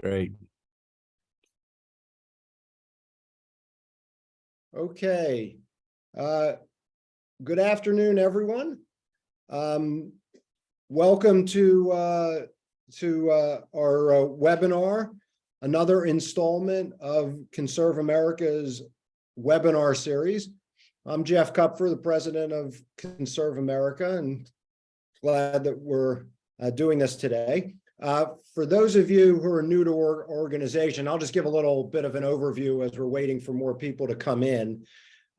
Great. Okay. Good afternoon, everyone. Welcome to our webinar, another installment of ConservAmerica's webinar series. I'm Jeff Kupfer, the president of ConservAmerica, and glad that we're doing this today. For those of you who are new to our organization, I'll just give a little bit of an overview as we're waiting for more people to come in.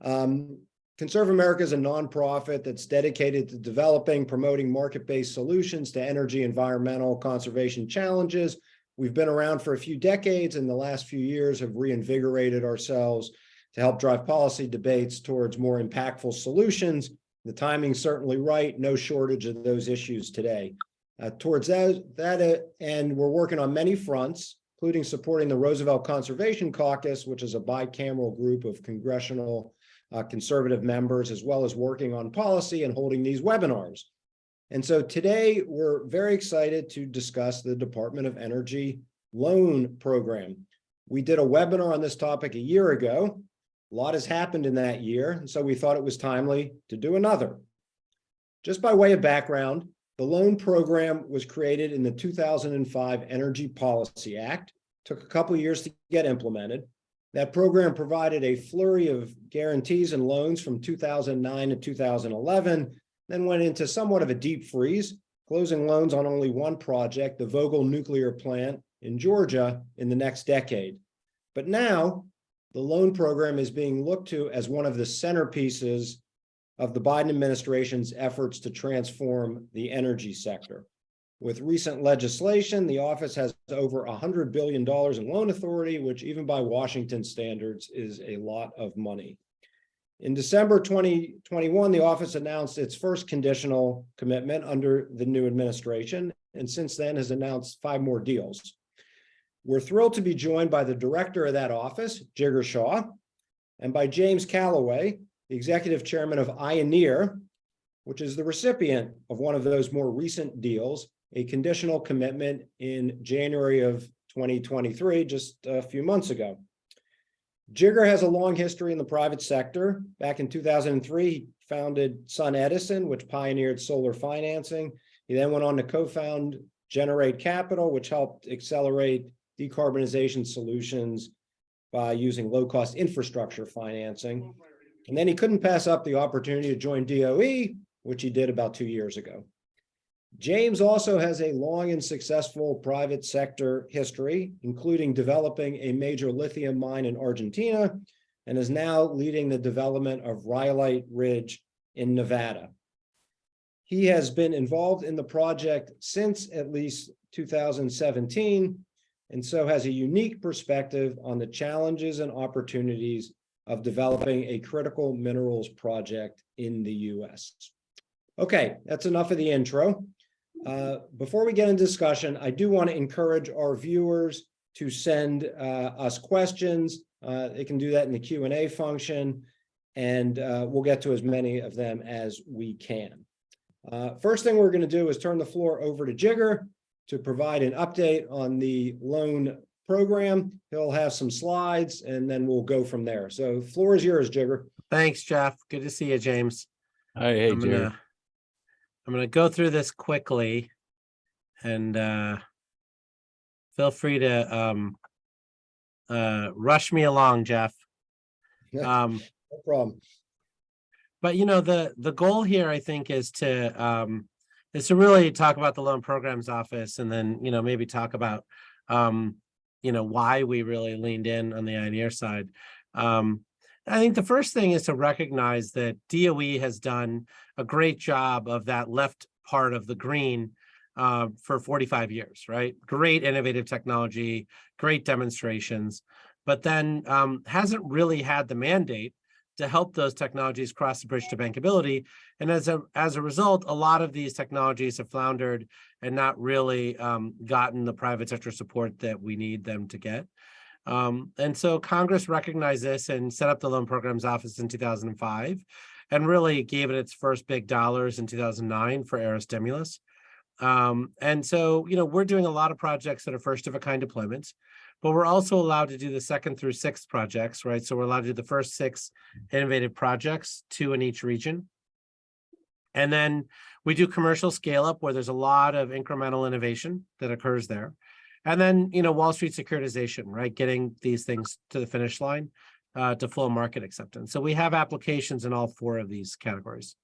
ConservAmerica is a nonprofit that's dedicated to developing, promoting market-based solutions to energy, environmental, conservation challenges. We've been around for a few decades, and the last few years have reinvigorated ourselves to help drive policy debates towards more impactful solutions. The timing's certainly right, no shortage of those issues today. Towards that end, we're working on many fronts, including supporting the Roosevelt Conservation Caucus, which is a bicameral group of congressional conservative members, as well as working on policy and holding these webinars. And so today we're very excited to discuss the Department of Energy loan program. We did a webinar on this topic a year ago. A lot has happened in that year, and so we thought it was timely to do another. Just by way of background, the loan program was created in the 2005 Energy Policy Act. Took a couple of years to get implemented. That program provided a flurry of guarantees and loans from 2009 to 2011, then went into somewhat of a deep freeze, closing loans on only one project, the Vogtle nuclear plant in Georgia, in the next decade. But now, the loan program is being looked to as one of the centerpieces of the Biden administration's efforts to transform the energy sector. With recent legislation, the office has over $100 billion in loan authority, which even by Washington standards is a lot of money. In December 2021, the office announced its first conditional commitment under the new administration, and since then has announced 5 more deals. We're thrilled to be joined by the director of that office, Jigar Shah, and by James Calaway, the executive chairman of Ioneer, which is the recipient of one of those more recent deals, a conditional commitment in January of 2023, just a few months ago. Jigar has a long history in the private sector. Back in 2003, he founded SunEdison, which pioneered solar financing. He then went on to co-found Generate Capital, which helped accelerate decarbonization solutions by using low-cost infrastructure financing. And then he couldn't pass up the opportunity to join DOE, which he did about 2 years ago. James also has a long and successful private sector history, including developing a major lithium mine in Argentina, and is now leading the development of Rhyolite Ridge in Nevada. He has been involved in the project since at least 2017, and so has a unique perspective on the challenges and opportunities of developing a critical minerals project in the US. Okay, that's enough of the intro. Before we get into discussion, I do want to encourage our viewers to send us questions. They can do that in the Q&A function, and we'll get to as many of them as we can. First thing we're going to do is turn the floor over to Jigar to provide an update on the loan program. He'll have some slides, and then we'll go from there. So the floor is yours, Jigar. Thanks, Jeff. Good to see you, James. Hi, hey, Jigar. I'm gonna go through this quickly, and feel free to rush me along, Jeff. No problem. But you know, the goal here, I think, is to really talk about the loan programs office, and then maybe talk about why we really leaned in on the Ioneer side. I think the first thing is to recognize that DOE has done a great job of that left part of the green for 45 years, right? Great innovative technology, great demonstrations, but then hasn't really had the mandate to help those technologies cross the bridge to bankability. And as a result, a lot of these technologies have floundered and not really gotten the private sector support that we need them to get. And so Congress recognized this and set up the Loan Programs Office in 2005 and really gave it its first big dollars in 2009 for era stimulus. And so, we're doing a lot of projects that are first of a kind deployments, but we're also allowed to do the 2nd through 6th projects, right? So we're allowed to do the first 6 innovative projects, 2 in each region. And then we do commercial scale up where there's a lot of incremental innovation that occurs there. And then, Wall Street securitization, right? Getting these things to the finish line to full market acceptance. So we have applications in all 4 of these categories.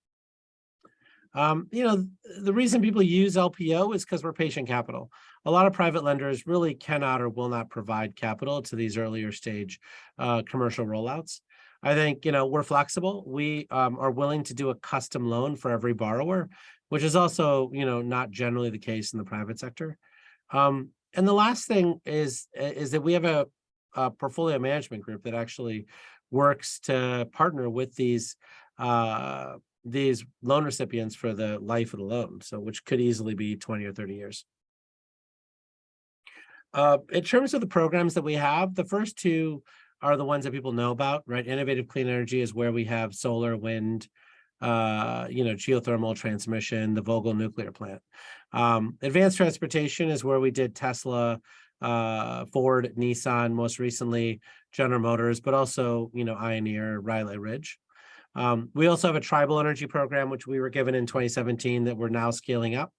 The reason people use LPO is because we're patient capital. A lot of private lenders really cannot or will not provide capital to these earlier stage commercial rollouts. I think, we're flexible. We are willing to do a custom loan for every borrower, which is also, not generally the case in the private sector. And the last thing is that we have a portfolio management group that actually works to partner with these loan recipients for the life of the loan, so which could easily be 20 or 30 years. In terms of the programs that we have, the first 2 are the ones that people know about, right? Innovative clean energy is where we have solar, wind, geothermal transmission, the Vogtle nuclear plant. Advanced transportation is where we did Tesla, Ford, Nissan, most recently General Motors, but also, Ioneer, Rhyolite Ridge. We also have a tribal energy program, which we were given in 2017 that we're now scaling up.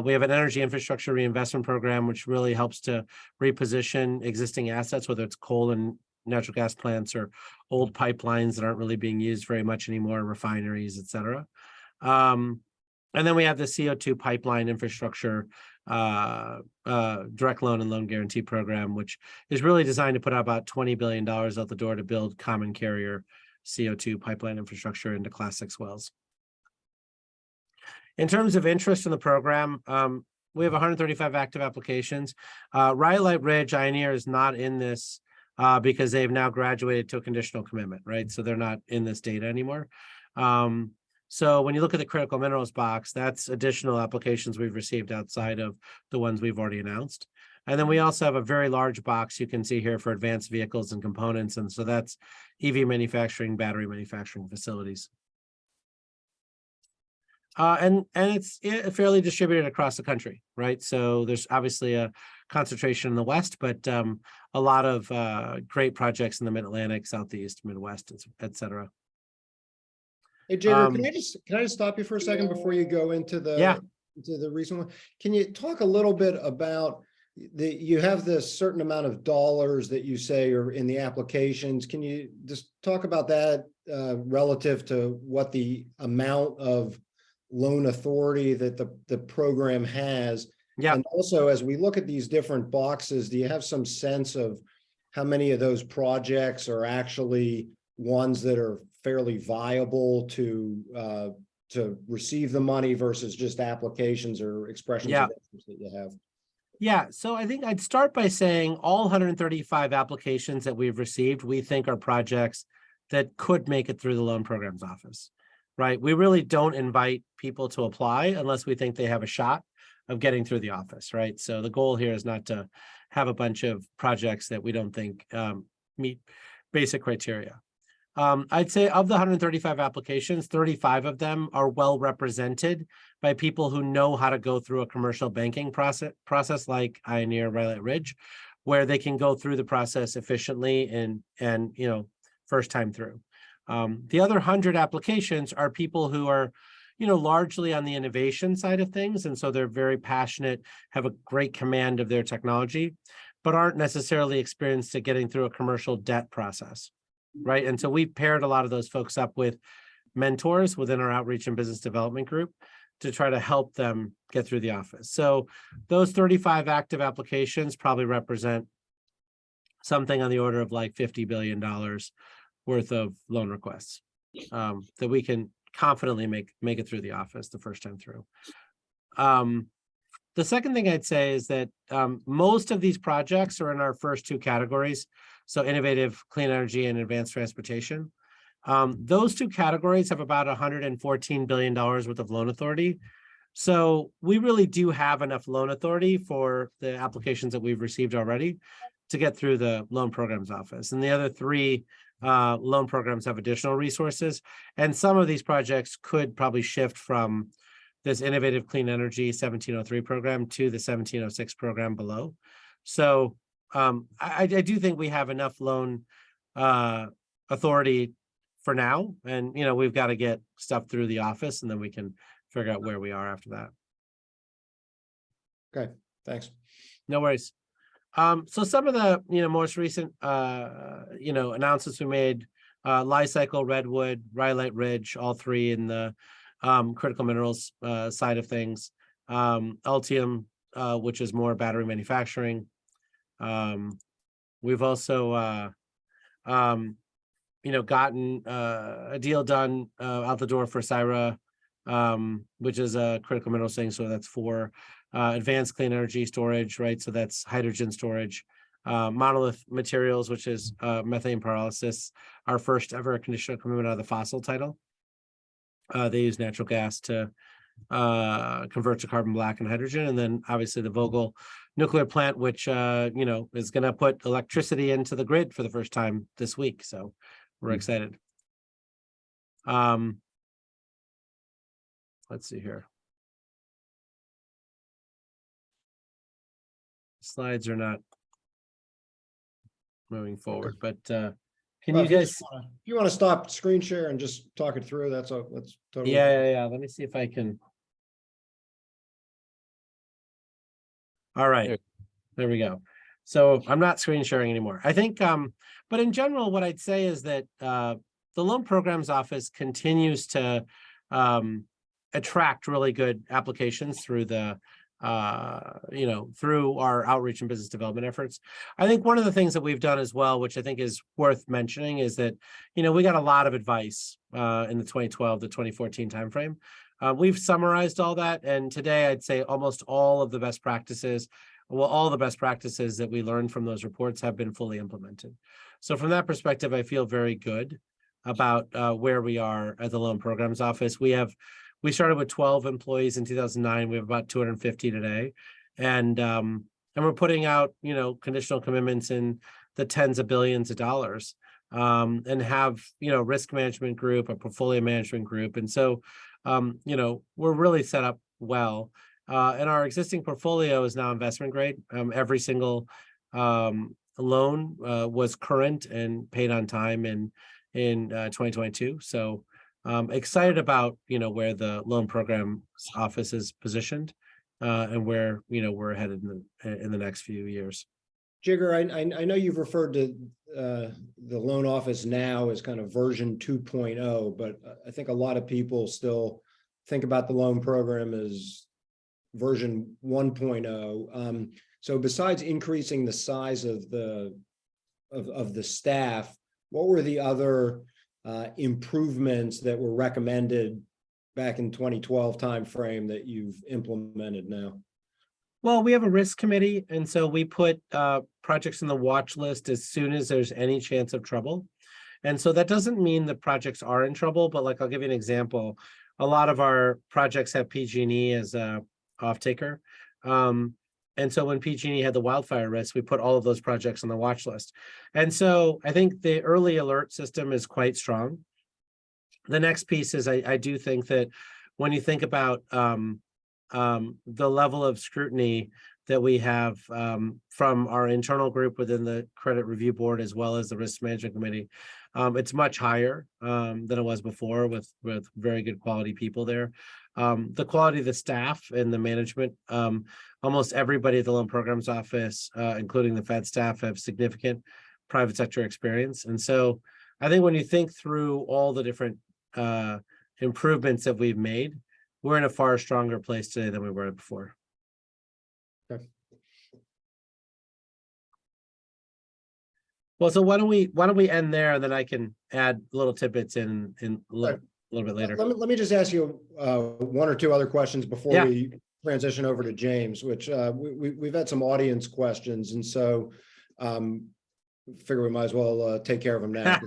We have an energy infrastructure reinvestment program, which really helps to reposition existing assets, whether it's coal and natural gas plants or old pipelines that aren't really being used very much anymore, refineries, et cetera. And then we have the CO2 pipeline infrastructure direct loan and loan guarantee program, which is really designed to put out about $20 billion out the door to build common carrier CO2 pipeline infrastructure into Class 6 wells. In terms of interest in the program, we have 135 active applications. Rhyolite Ridge, Ioneer is not in this because they've now graduated to a conditional commitment, right? So they're not in this data anymore. So when you look at the critical minerals box, that's additional applications we've received outside of the ones we've already announced. And then we also have a very large box you can see here for advanced vehicles and components. And so that's EV manufacturing, battery manufacturing facilities. And it's fairly distributed across the country, right? So there's obviously a concentration in the West, but a lot of great projects in the Mid-Atlantic, Southeast, Midwest, et cetera. Hey, Jigar, can I just stop you for a second before you go into the recent one? Can you talk a little bit about you have this certain amount of dollars that you say are in the applications. Can you just talk about that relative to what the amount of loan authority that the program has? Yeah. And also, as we look at these different boxes, do you have some sense of how many of those projects are actually ones that are fairly viable to receive the money versus just applications or expressions of interest that you have? Yeah, so I think I'd start by saying all 135 applications that we've received, we think are projects that could make it through the loan programs office, right? We really don't invite people to apply unless we think they have a shot of getting through the office, right? So the goal here is not to have a bunch of projects that we don't think meet basic criteria. I'd say of the 135 applications, 35 of them are well represented by people who know how to go through a commercial banking process like Ioneer, Rhyolite Ridge, where they can go through the process efficiently and first time through. The other 100 applications are people who are largely on the innovation side of things, and so they're very passionate, have a great command of their technology, but aren't necessarily experienced at getting through a commercial debt process. Right. And so we paired a lot of those folks up with mentors within our outreach and business development group to try to help them get through the office. So those 35 active applications probably represent something on the order of like $50 billion worth of loan requests that we can confidently make it through the office the first time through. The second thing I'd say is that most of these projects are in our first 2 categories. So innovative clean energy and advanced transportation. Those 2 categories have about $114 billion worth of loan authority. So we really do have enough loan authority for the applications that we've received already to get through the loan programs office. And the other 3 loan programs have additional resources. And some of these projects could probably shift from this innovative clean energy 1703 program to the 1706 program below. So I do think we have enough loan authority for now, and we've got to get stuff through the office, and then we can figure out where we are after that. Okay, thanks. No worries. So some of the most recent announcements we made: Li-Cycle, Redwood, Rhyolite Ridge, all three in the critical minerals side of things. Ultium, which is more battery manufacturing. We've also gotten a deal done out the door for Syra, which is a critical minerals thing. So that's for advanced clean energy storage, right? So that's hydrogen storage. Monolith Materials, which is methane pyrolysis, our first ever conditional commitment out of the fossil title. They use natural gas to convert to carbon black and hydrogen. And then obviously the Vogtle nuclear plant, which is going to put electricity into the grid for the first time this week. So we're excited. Let's see here. Slides are not moving forward, but can you guys? If you want to stop screen share and just talk it through, that's totally. Yeah. Let me see if I can. All right, there we go. So I'm not screen sharing anymore. I think, but in general, what I'd say is that the Loan Programs Office continues to attract really good applications through the through our outreach and business development efforts. I think one of the things that we've done as well, which I think is worth mentioning, is that we got a lot of advice in the 2012 to 2014 timeframe. We've summarized all that, and today I'd say almost all of the best practices, all the best practices that we learned from those reports have been fully implemented. So from that perspective, I feel very good about where we are at the Loan Programs Office. We started with 12 employees in 2009. We have about 250 today, and we're putting out conditional commitments in the tens of billions of dollars, and have risk management group, a portfolio management group, and so we're really set up well. And our existing portfolio is now investment grade. Every single loan was current and paid on time in 2022. So excited about where the Loan Programs Office is positioned, and where we're headed in the next few years. Jigar, I know you've referred to the loan office now as kind of version 2.0, but I think a lot of people still think about the loan program as version 1.0. So besides increasing the size of the staff, what were the other improvements that were recommended back in 2012 timeframe that you've implemented now? Well, we have a risk committee, and so we put projects in the watch list as soon as there's any chance of trouble. And so that doesn't mean the projects are in trouble, but I'll give you an example. A lot of our projects have PG&E as a off-taker. And so when PG&E had the wildfire risk, we put all of those projects on the watch list. And so I think the early alert system is quite strong. The next piece is I do think that when you think about the level of scrutiny that we have from our internal group within the credit review board, as well as the risk management committee, it's much higher than it was before, with very good quality people there. The quality of the staff and the management, almost everybody at the Loan Programs Office, including the Fed staff, have significant private sector experience. And so I think when you think through all the different improvements that we've made, we're in a far stronger place today than we were before. Okay. Well, so why don't we end there, and then I can add little tidbits in a little bit later. Let me just ask you one or two other questions before we transition over to James, which we've had some audience questions, and so figure we might as well take care of them now.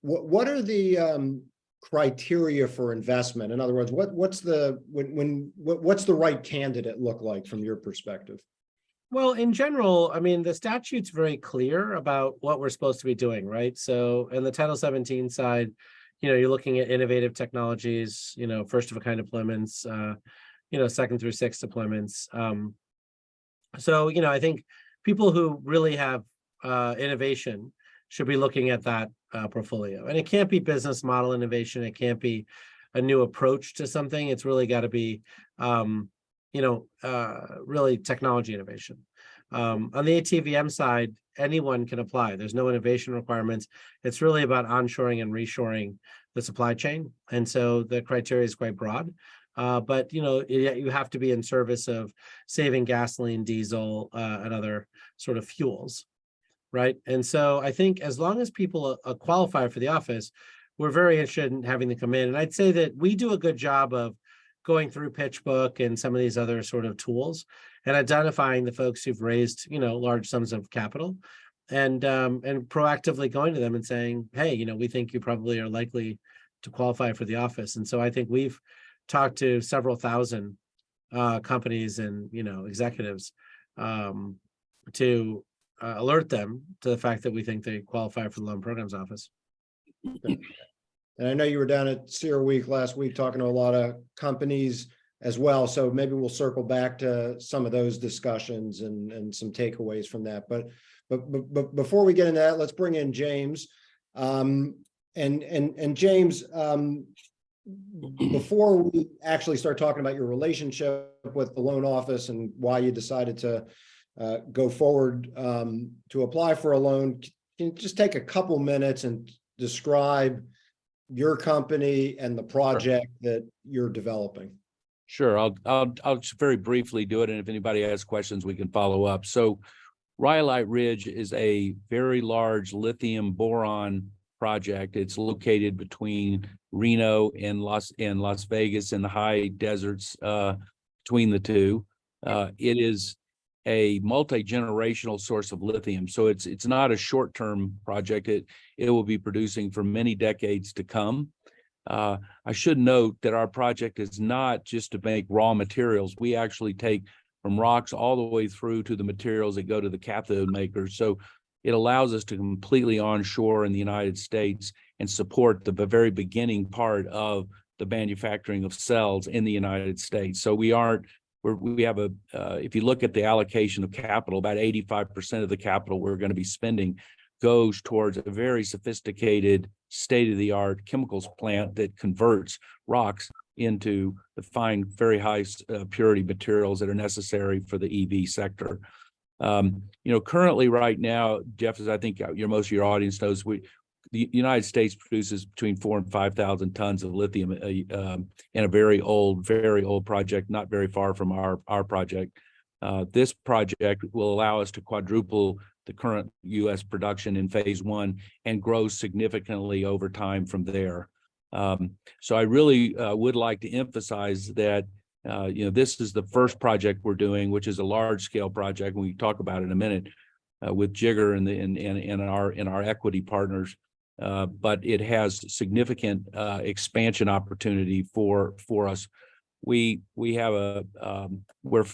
What are the criteria for investment? In other words, what's the right candidate look like from your perspective? Well, in general, I mean, the statute's very clear about what we're supposed to be doing, right? So in the Title 17 side, you're looking at innovative technologies, first of a kind deployments, second through sixth deployments. So, I think people who really have innovation should be looking at that portfolio. And it can't be business model innovation. It can't be a new approach to something. It's really got to be, really technology innovation. On the ATVM side, anyone can apply. There's no innovation requirements. It's really about onshoring and reshoring the supply chain. And so the criteria is quite broad. But you have to be in service of saving gasoline, diesel, and other sort of fuels, right? And so I think as long as people qualify for the office, we're very interested in having them come in. And I'd say that we do a good job of going through PitchBook and some of these other sort of tools and identifying the folks who've raised large sums of capital, and proactively going to them and saying, hey, we think you probably are likely to qualify for the office. And so I think we've talked to several thousand companies and executives to alert them to the fact that we think they qualify for the Loan Programs Office. And I know you were down at CERA Week last week talking to a lot of companies as well. So maybe we'll circle back to some of those discussions and some takeaways from that. But before we get into that, let's bring in James. And James, before we actually start talking about your relationship with the loan office and why you decided to go forward to apply for a loan, can you just take a couple minutes and describe your company and the project that you're developing? Sure. I'll just very briefly do it. And if anybody has questions, we can follow up. So Rhyolite Ridge is a very large lithium boron project. It's located between Reno and Las Vegas in the high deserts between the two. It is a multi-generational source of lithium. So it's not a short-term project. It will be producing for many decades to come. I should note that our project is not just to make raw materials. We actually take from rocks all the way through to the materials that go to the cathode makers. So it allows us to completely onshore in the United States and support the very beginning part of the manufacturing of cells in the United States. So we have if you look at the allocation of capital, about 85% of the capital we're going to be spending goes towards a very sophisticated state-of-the-art chemicals plant that converts rocks into the fine, very high purity materials that are necessary for the EV sector. Currently right now, Jeff, as I think most of your audience knows, the United States produces between 4,000 and 5,000 tons of lithium in a very old project, not very far from our project. This project will allow us to quadruple the current U.S. production in phase one and grow significantly over time from there. So I really would like to emphasize that this is the first project we're doing, which is a large-scale project. We can talk about it in a minute with Jigar and our equity partners. But it has significant expansion opportunity for us. We're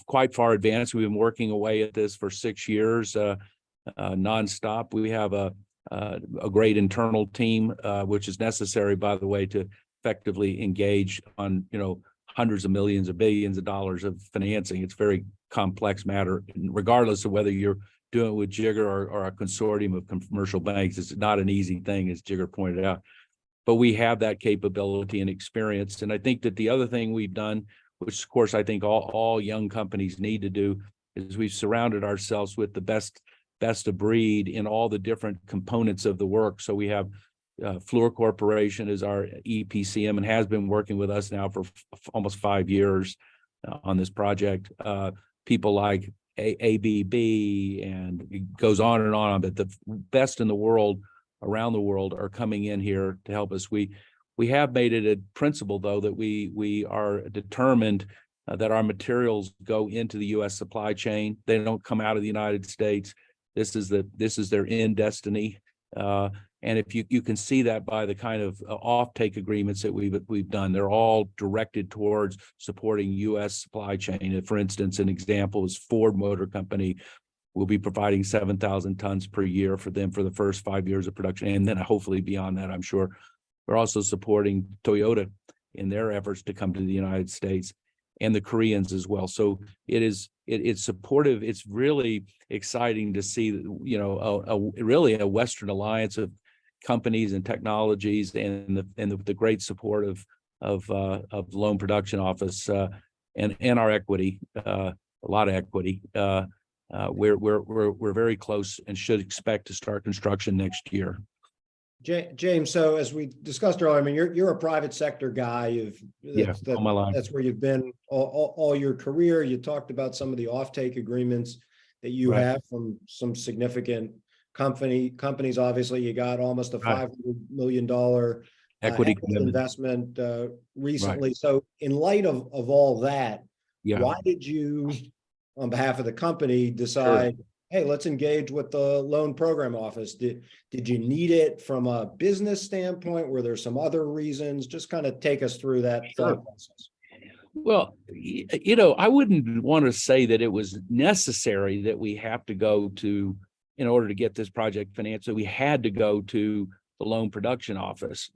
quite far advanced. We've been working away at this for 6 years, nonstop. We have a great internal team, which is necessary, by the way, to effectively engage on hundreds of millions or billions of dollars of financing. It's a very complex matter, regardless of whether you're doing it with Jigar or a consortium of commercial banks. It's not an easy thing, as Jigar pointed out, but we have that capability and experience. And I think that the other thing we've done, which of course I think all young companies need to do, is we've surrounded ourselves with the best of breed in all the different components of the work. So we have Fluor Corporation is our EPCM and has been working with us now for almost 5 years on this project. People like ABB, and it goes on and on, but the best in the world, around the world, are coming in here to help us. We have made it a principle, though, that we are determined that our materials go into the U.S. supply chain. They don't come out of the United States. This is their end destiny. And if you can see that by the kind of offtake agreements that we've done, they're all directed towards supporting U.S. supply chain. For instance, an example is Ford Motor Company will be providing 7,000 tons per year for them for the first 5 years of production, and then hopefully beyond that, I'm sure. We're also supporting Toyota in their efforts to come to the United States, and the Koreans as well. So it's supportive. It's really exciting to see, you know, really a Western alliance of companies and technologies, and the great support of the Loan Production Office and our equity, a lot of equity. We're very close and should expect to start construction next year. James, so as we discussed earlier, I mean, you're a private sector guy. All my life. That's where you've been all your career. You talked about some of the offtake agreements that you Right. have from some significant companies. Obviously, you got almost a $500 million Equity commitment. investment recently. Right. So in light of all that, why did you, on behalf of the company, decide, hey, let's engage with the Loan Program Office? Did you need it from a business standpoint? Were there some other reasons? Just kind of take us through that thought process. Well, you know, I wouldn't want to say that it was necessary that we have to go to, in order to get this project financed, so we had to go to the Loan Production Office,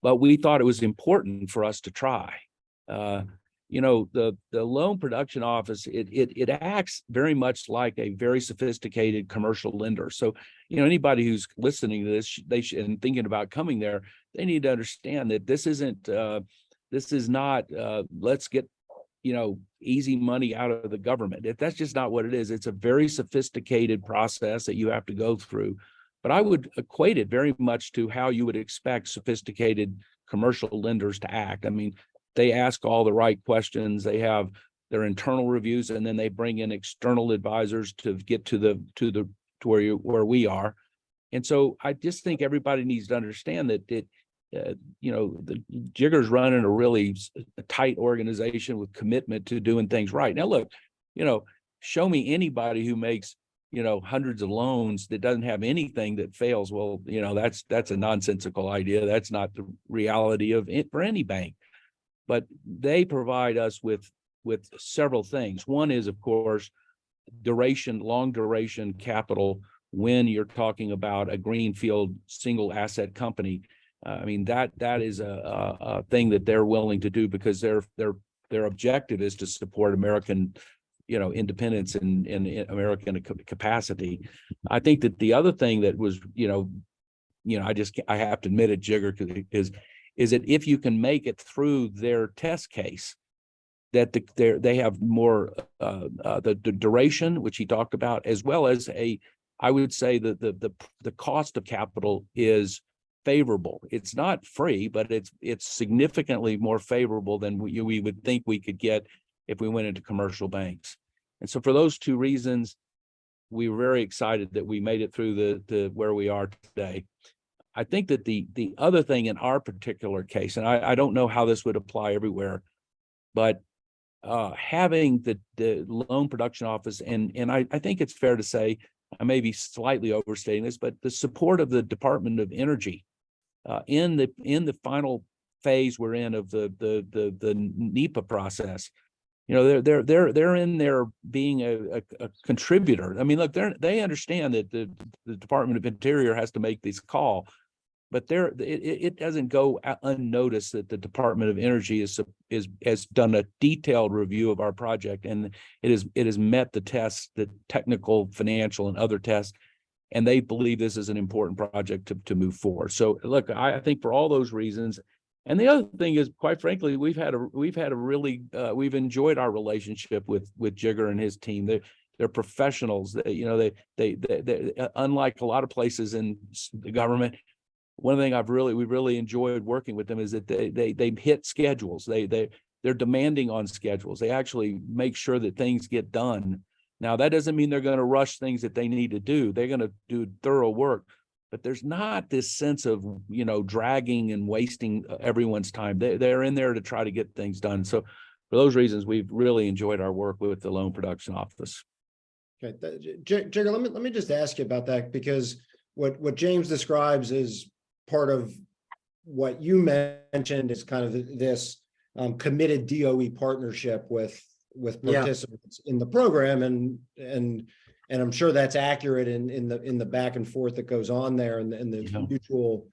but we thought it was important for us to try. You know, the Loan Production Office, it acts very much like a very sophisticated commercial lender. So, you know, anybody who's listening to this, they should, and thinking about coming there, they need to understand that this is not let's get, you know, easy money out of the government. That's just not what it is. It's a very sophisticated process that you have to go through. But I would equate it very much to how you would expect sophisticated commercial lenders to act. I mean, they ask all the right questions. They have their internal reviews, and then they bring in external advisors to get to where we are. And so I just think everybody needs to understand that you know, the Jigar's running a really tight organization with commitment to doing things right. Now, look, you know, show me anybody who makes, you know, hundreds of loans that doesn't have anything that fails. Well, you know, that's a nonsensical idea. That's not the reality of it for any bank. But they provide us with several things. One is, of course, long duration capital when you're talking about a greenfield single asset company. I mean, that is a thing that they're willing to do because their objective is to support American, you know, independence and American capacity. I think that the other thing that was, you know, I have to admit it, Jigar, is that if you can make it through their test case, that they have more the duration, which he talked about, as well as I would say that the cost of capital is favorable. It's not free, but it's significantly more favorable than we would think we could get if we went into commercial banks. And so for those two reasons, we were very excited that we made it through the where we are today. I think that the other thing in our particular case, and I don't know how this would apply everywhere, but having the Loan Production Office, and I think it's fair to say, I may be slightly overstating this, but the support of the Department of Energy in the final phase we're in of the NEPA process. You know, they're in there being a contributor. I mean, look, they understand that the Department of Interior has to make this call, but it doesn't go unnoticed that the Department of Energy has done a detailed review of our project, and it has met the tests, the technical, financial, and other tests, and they believe this is an important project to move forward. So, look, I think for all those reasons. And the other thing is, quite frankly, we've enjoyed our relationship with Jigar and his team. They're professionals. You know, they unlike a lot of places in the government. One thing we've really enjoyed working with them is that they hit schedules. They're demanding on schedules. They actually make sure that things get done. Now, that doesn't mean they're going to rush things that they need to do. They're going to do thorough work. But there's not this sense of, you know, dragging and wasting everyone's time. They're in there to try to get things done. So for those reasons, we've really enjoyed our work with the Loan Production Office. Okay, Jigar, let me just ask you about that, because what James describes is part of what you mentioned is kind of this committed DOE partnership with participants in the program, and I'm sure that's accurate in the back and forth that goes on there, and the mutual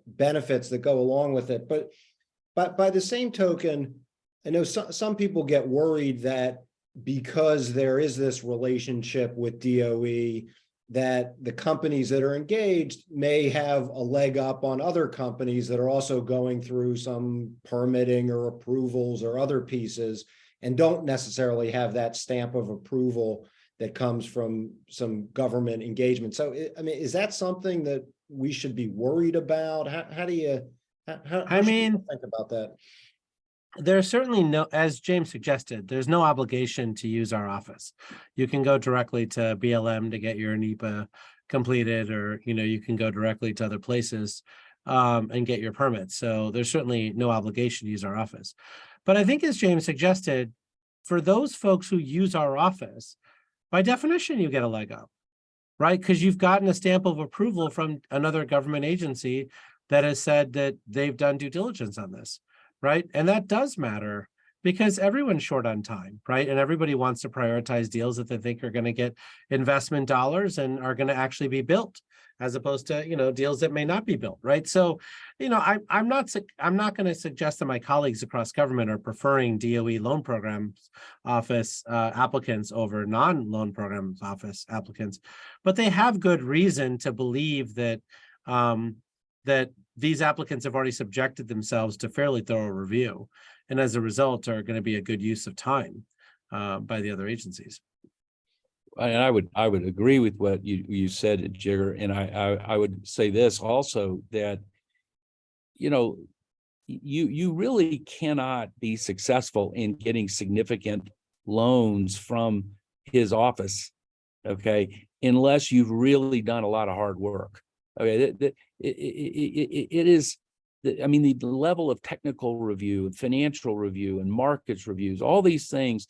benefits that go along with it. But by the same token, I know some people get worried that because there is this relationship with DOE, that the companies that are engaged may have a leg up on other companies that are also going through some permitting or approvals or other pieces and don't necessarily have that stamp of approval that comes from some government engagement. So, I mean, is that something that we should be worried about? How do you, how I should mean, people think about that? there's certainly no, as James suggested, there's no obligation to use our office. You can go directly to BLM to get your NEPA completed, or, you know, you can go directly to other places and get your permits. So there's certainly no obligation to use our office. But I think, as James suggested, for those folks who use our office, by definition, you get a leg up, right? Because you've gotten a stamp of approval from another government agency that has said that they've done due diligence on this. Right. And that does matter because everyone's short on time, right? And everybody wants to prioritize deals that they think are going to get investment dollars and are going to actually be built, as opposed to, you know, deals that may not be built, right? So, you know, I'm not going to suggest that my colleagues across government are preferring DOE loan programs office applicants over non-loan programs office applicants, but they have good reason to believe that that these applicants have already subjected themselves to fairly thorough review, and as a result are going to be a good use of time by the other agencies. And I would agree with what you said, Jigar, and I would say this also, that, you know, you really cannot be successful in getting significant loans from his office, okay, unless you've really done a lot of hard work. Okay, it is, I mean, the level of technical review, financial review, and markets reviews, all these things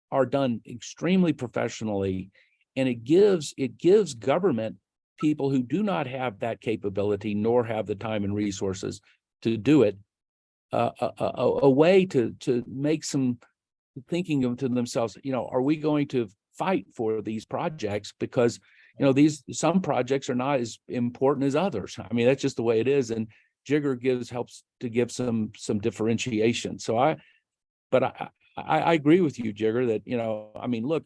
are done extremely professionally, and it gives government people who do not have that capability nor have the time and resources to do it a way to make some thinking to themselves, you know, are we going to fight for these projects? Because, you know, some projects are not as important as others. I mean, that's just the way it is. And Jigar helps to give some differentiation. So I agree with you, Jigar, that, you know, I mean, look,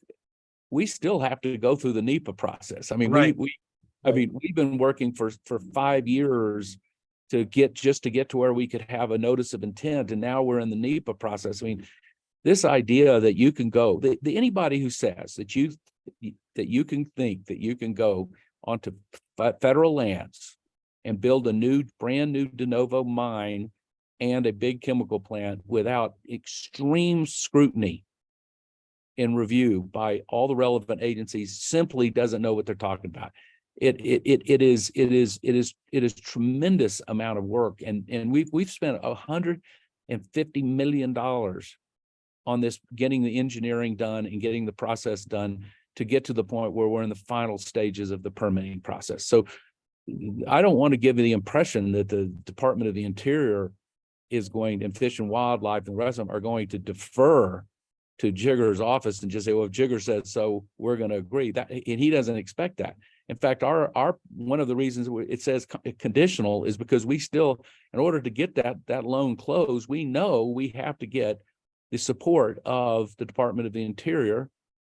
we still have to go through the NEPA process. I mean, Right. we've been working for 5 years to get to where we could have a notice of intent, and now we're in the NEPA process. I mean, this idea that you can go, anybody who says that you can go onto federal lands and build a brand new de novo mine and a big chemical plant without extreme scrutiny and review by all the relevant agencies simply doesn't know what they're talking about. It is tremendous amount of work, and we've spent $150 million on this, getting the engineering done and getting the process done to get to the point where we're in the final stages of the permitting process. So I don't want to give you the impression that the Department of the Interior is going, and Fish and Wildlife and the rest of them are going to defer to Jigar's office and just say, well, if Jigar said so, we're going to agree. That, and he doesn't expect that. In fact, our one of the reasons it says conditional is because we still, in order to get that loan closed, we know we have to get the support of the Department of the Interior,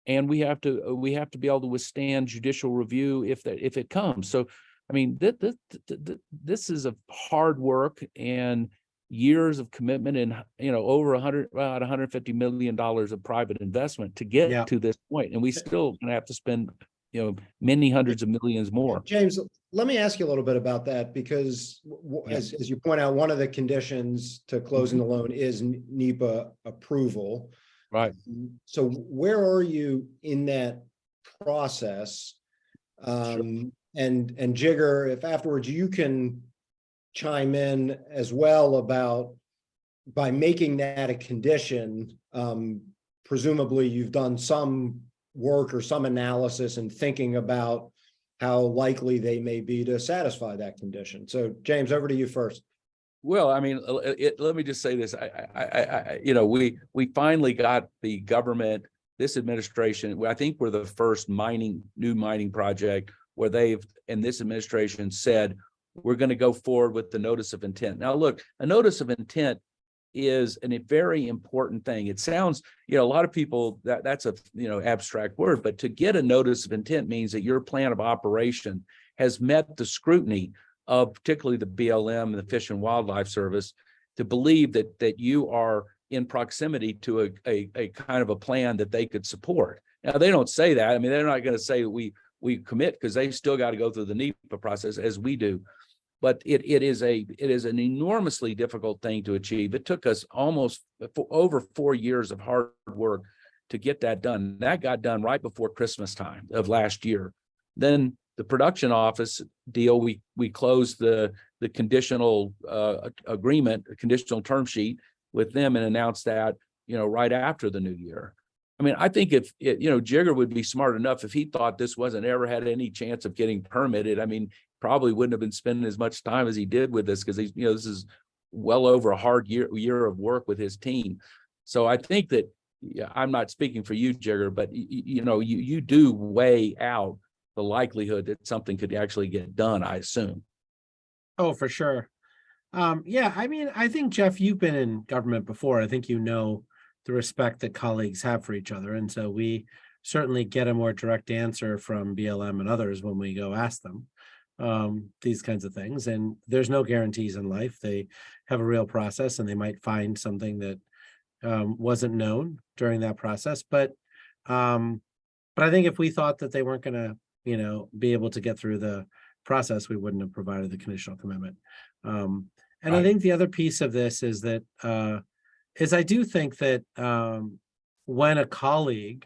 and we have to be able to withstand judicial review if it comes. So, I mean, this is a hard work and years of commitment, and, you know, over about $150 million of private investment to get to this point, and we still gonna have to spend, you know, many hundreds of millions more. James, let me ask you a little bit about that, because as you point out, one of the conditions to closing the loan is NEPA approval. Right. So where are you in that process? And Jigar, if afterwards you can chime in as well about, by making that a condition, presumably you've done some work or some analysis and thinking about how likely they may be to satisfy that condition. So James, over to you first. Well, I mean, let me just say this. You know, we finally got the government, this administration. I think we're the first new mining project where they've, in this administration, said we're going to go forward with the notice of intent. Now, look, a notice of intent is a very important thing. It sounds, a lot of people, that's a, abstract word, but to get a notice of intent means that your plan of operation has met the scrutiny of particularly the BLM and the Fish and Wildlife Service to believe that you are in proximity to a kind of a plan that they could support. Now, they don't say that. I mean, they're not going to say we commit, because they've still got to go through the NEPA process as we do. But it is an enormously difficult thing to achieve. It took us almost over 4 years of hard work to get that done. That got done right before Christmas time of last year. Then the production office deal, we closed the conditional agreement, a conditional term sheet with them, and announced that, right after the new year. I mean, I think if Jigar would be smart enough, if he thought this wasn't ever had any chance of getting permitted, I mean, probably wouldn't have been spending as much time as he did with this, because this is well over a hard year of work with his team. So I think that, I'm not speaking for you, Jigar, but you do weigh out the likelihood that something could actually get done, I assume. Oh, for sure. Yeah, I mean, I think, Jeff, you've been in government before. I think the respect that colleagues have for each other. And so we certainly get a more direct answer from BLM and others when we go ask them these kinds of things. And there's no guarantees in life. They have a real process, and they might find something that wasn't known during that process. But I think if we thought that they weren't going to, be able to get through the process, we wouldn't have provided the conditional commitment. And Right. I think the other piece of this is that I do think that when a colleague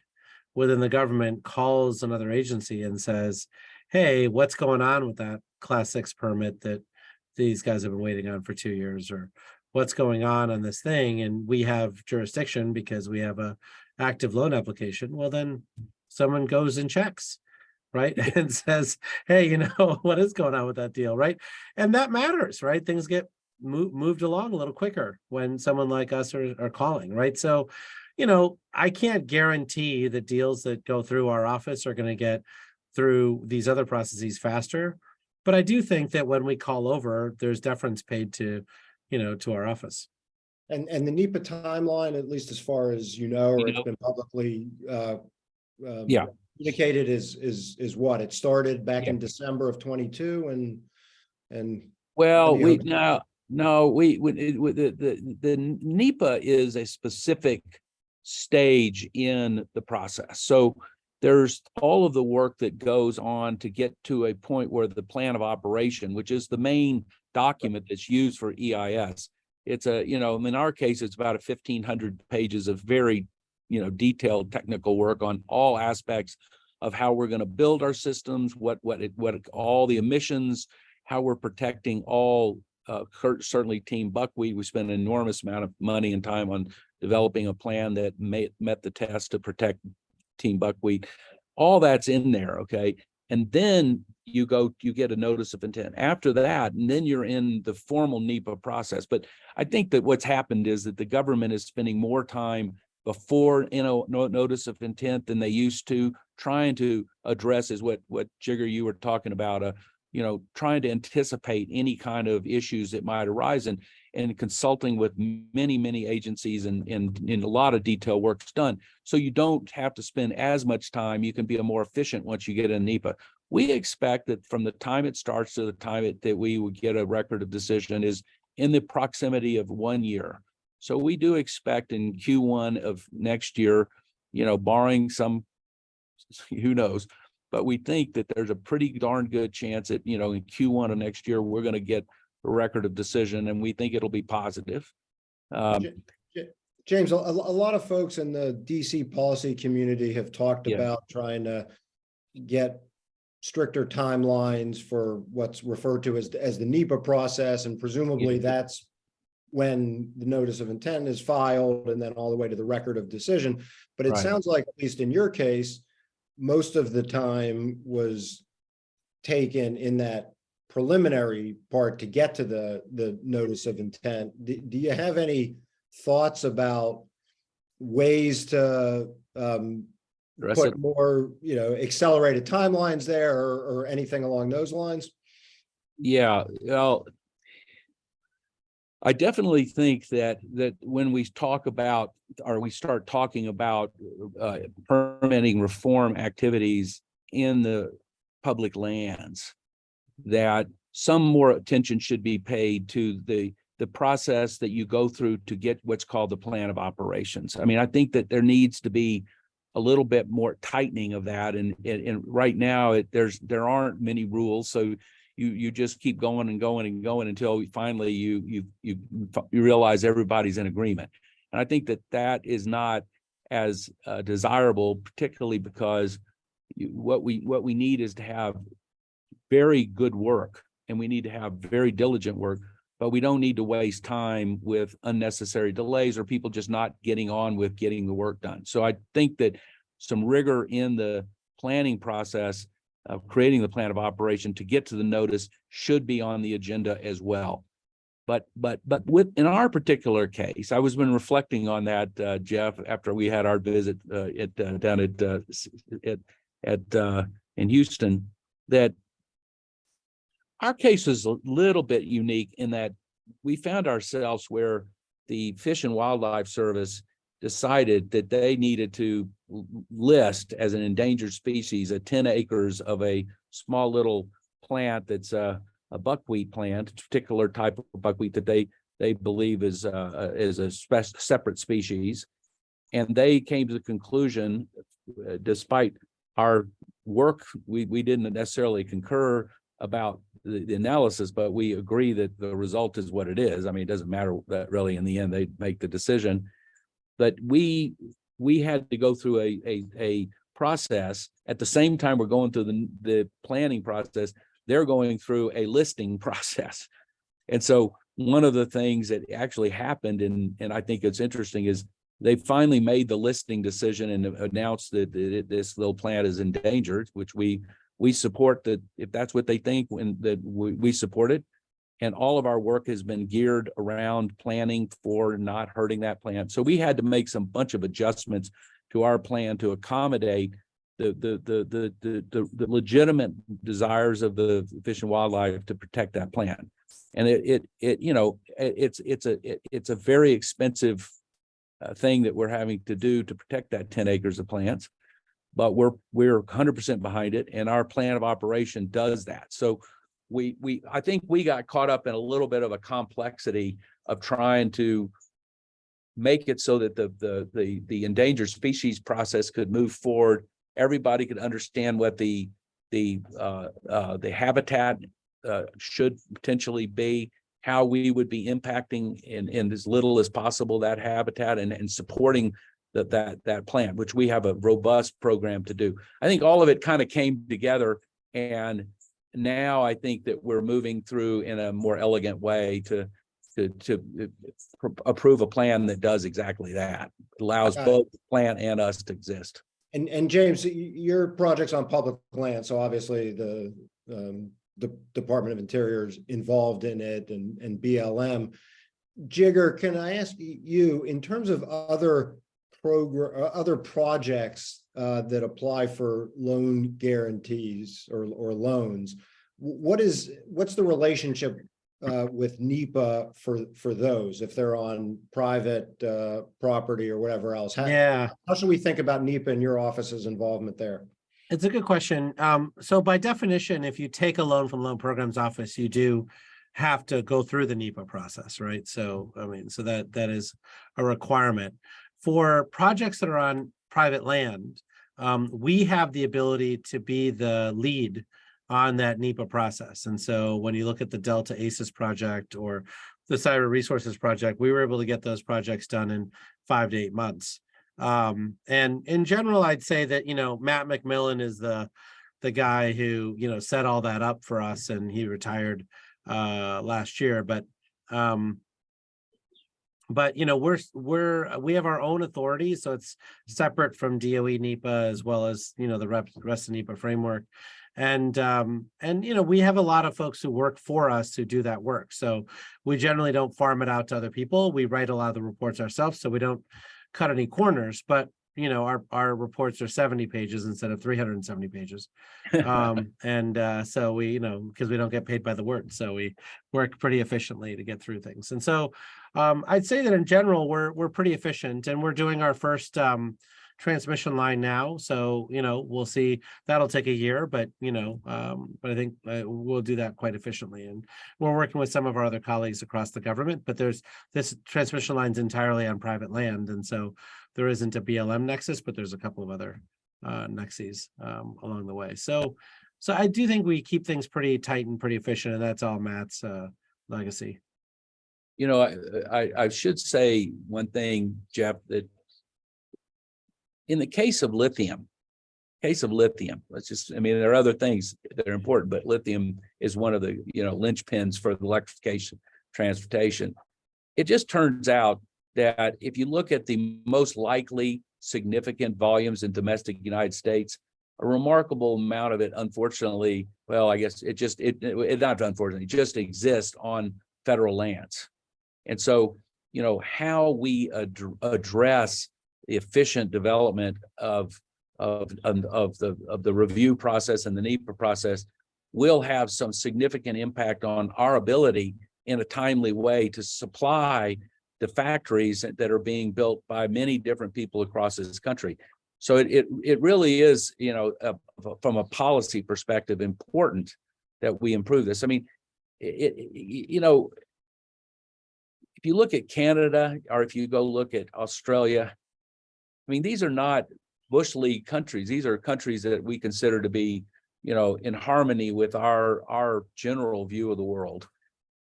within the government calls another agency and says, hey, what's going on with that Class 6 permit that these guys have been waiting on for 2 years, or what's going on this thing, and we have jurisdiction because we have a active loan application, well, then someone goes and checks, right? And says, hey, what is going on with that deal, right? And that matters, right? Things get moved along a little quicker when someone like us are calling, right? So, I can't guarantee that deals that go through our office are going to get through these other processes faster. But I do think that when we call over, there's deference paid to our office. And the NEPA timeline, at least as far as or it's been publicly indicated, is what? It started back in December of 22, and well, the NEPA is a specific stage in the process. So there's all of the work that goes on to get to a point where the plan of operation, which is the main document that's used for EIS, it's in our case, it's about 1,500 pages of very, detailed technical work on all aspects of how we're going to build our systems, what all the emissions, how we're protecting all, certainly Team Buckwheat. We spent an enormous amount of money and time on developing a plan that met the test to protect Team Buckwheat. All that's in there, okay? And then you get a notice of intent after that, and then you're in the formal NEPA process. But I think that what's happened is that the government is spending more time before notice of intent than they used to, trying to address is what Jigar, you were talking about, trying to anticipate any kind of issues that might arise, and consulting with many agencies, and a lot of detail work's done. So you don't have to spend as much time. You can be more efficient once you get in NEPA. We expect that from the time it starts to the time that we would get a record of decision is in the proximity of 1 year. So we do expect in Q1 of next year, barring some, who knows, but we think that there's a pretty darn good chance that, in Q1 of next year, we're going to get a record of decision, and we think it'll be positive. James, a lot of folks in the DC policy community have talked about trying to get stricter timelines for what's referred to as the NEPA process, and presumably that's when the notice of intent is filed and then all the way to the record of decision. But it sounds like, at least in your case, most of the time was taken in that preliminary part to get to the notice of intent. Do you have any thoughts about ways to put more, accelerated timelines there, or anything along those lines? Yeah, well, I definitely think that when we talk about, or we start talking about permitting reform activities in the public lands, that some more attention should be paid to the process that you go through to get what's called the plan of operations. I mean, I think that there needs to be a little bit more tightening of that, and right now there aren't many rules, so you just keep going and going and going until finally you realize everybody's in agreement. And I think that is not as desirable, particularly because what we need is to have very good work, and we need to have very diligent work, but we don't need to waste time with unnecessary delays or people just not getting on with getting the work done. So I think that some rigor in the planning process of creating the plan of operation to get to the notice should be on the agenda as well. But in our particular case, I was been reflecting on that, Jeff, after we had our visit down in Houston, that our case is a little bit unique in that we found ourselves where the Fish and Wildlife Service decided that they needed to list as an endangered species 10 acres of a small little plant that's a buckwheat plant, a particular type of buckwheat that they believe is a separate species. And they came to the conclusion, despite our work, we didn't necessarily concur about the analysis, but we agree that the result is what it is. I mean, it doesn't matter that really in the end, they make the decision. But we had to go through a process at the same time we're going through the planning process. They're going through a listing process. And so one of the things that actually happened, and I think it's interesting, is they finally made the listing decision and announced that this little plant is endangered, which we support. That if that's what they think, that we support it. And all of our work has been geared around planning for not hurting that plant. So we had to make some bunch of adjustments to our plan to accommodate the legitimate desires of the Fish and Wildlife to protect that plant. And it's a very expensive thing that we're having to do to protect that 10 acres of plants, but we're 100% behind it, and our plan of operation does that. So I think we got caught up in a little bit of a complexity of trying to make it so that the endangered species process could move forward. Everybody could understand what the habitat should potentially be, how we would be impacting in as little as possible that habitat, and supporting that plant, which we have a robust program to do. I think all of it kind of came together, and now I think that we're moving through in a more elegant way to approve a plan that does exactly that. It allows both the plant and us to exist. And James, your project's on public land, so obviously the Department of Interior is involved in it, and BLM. Jigar, can I ask you, in terms of other projects that apply for loan guarantees or loans, what's the relationship with NEPA for those, if they're on private property or whatever else? How should we think about NEPA and your office's involvement there? It's a good question. So by definition, if you take a loan from Loan Programs Office, you do have to go through the NEPA process, right? So I mean, so that is a requirement. For projects that are on private land, we have the ability to be the lead on that NEPA process. And so when you look at the Delta ACES project or the Cyber Resources project, we were able to get those projects done in 5 to 8 months. And in general, I'd say that, Matt McMillan is the guy who, set all that up for us, and he retired last year. But we have our own authority, so it's separate from DOE NEPA as well as the rest of NEPA framework, and we have a lot of folks who work for us who do that work. So we generally don't farm it out to other people. We write a lot of the reports ourselves, so we don't cut any corners. But our reports are 70 pages instead of 370 pages. So we, because we don't get paid by the word, so we work pretty efficiently to get through things. And so I'd say that in general, we're pretty efficient, and we're doing our first transmission line now. So, we'll see. That'll take a year, but I think we'll do that quite efficiently. And we're working with some of our other colleagues across the government, but this transmission line's entirely on private land. And so there isn't a BLM nexus, but there's a couple of other nexes along the way. So I do think we keep things pretty tight and pretty efficient, and that's all Matt's legacy. I should say one thing, Jeff, that in the case of lithium, there are other things that are important, but lithium is one of the, linchpins for the electrification transportation. It just turns out that if you look at the most likely significant volumes in domestic United States, a remarkable amount of it, unfortunately, well, I guess it not unfortunately, just exists on federal lands. And so, how we address the efficient development of the review process and the NEPA process will have some significant impact on our ability in a timely way to supply the factories that are being built by many different people across this country. So it really is, from a policy perspective, important that we improve this. I mean, if you look at Canada, or if you go look at Australia, I mean, these are not Bush League countries. These are countries that we consider to be, in harmony with our general view of the world.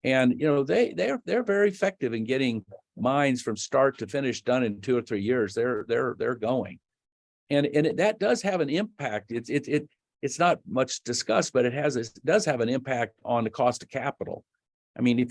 And, they're very effective in getting mines from start to finish done in 2 or 3 years. They're going. And that does have an impact. It's not much discussed, but it does have an impact on the cost of capital. I mean, if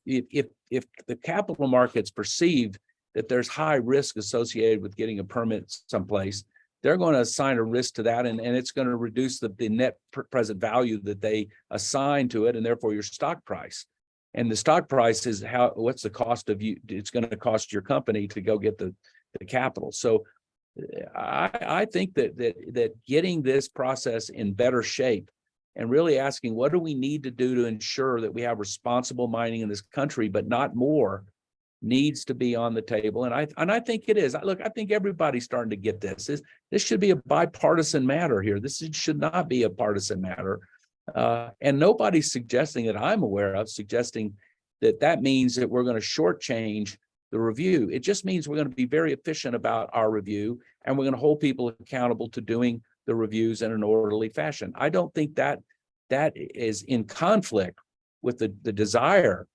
the capital markets perceive that there's high risk associated with getting a permit someplace, they're going to assign a risk to that, and it's going to reduce the net present value that they assign to it, and therefore your stock price. And the stock price is what's the cost of you? It's going to cost your company to go get the capital. So I think that getting this process in better shape and really asking, what do we need to do to ensure that we have responsible mining in this country, but not more, needs to be on the table. And I think it is. Look, I think everybody's starting to get this. This should be a bipartisan matter here. This should not be a partisan matter. And nobody's suggesting that I'm aware of, suggesting that means that we're going to shortchange the review. It just means we're going to be very efficient about our review, and we're going to hold people accountable to doing the reviews in an orderly fashion. I don't think that is in conflict with the desire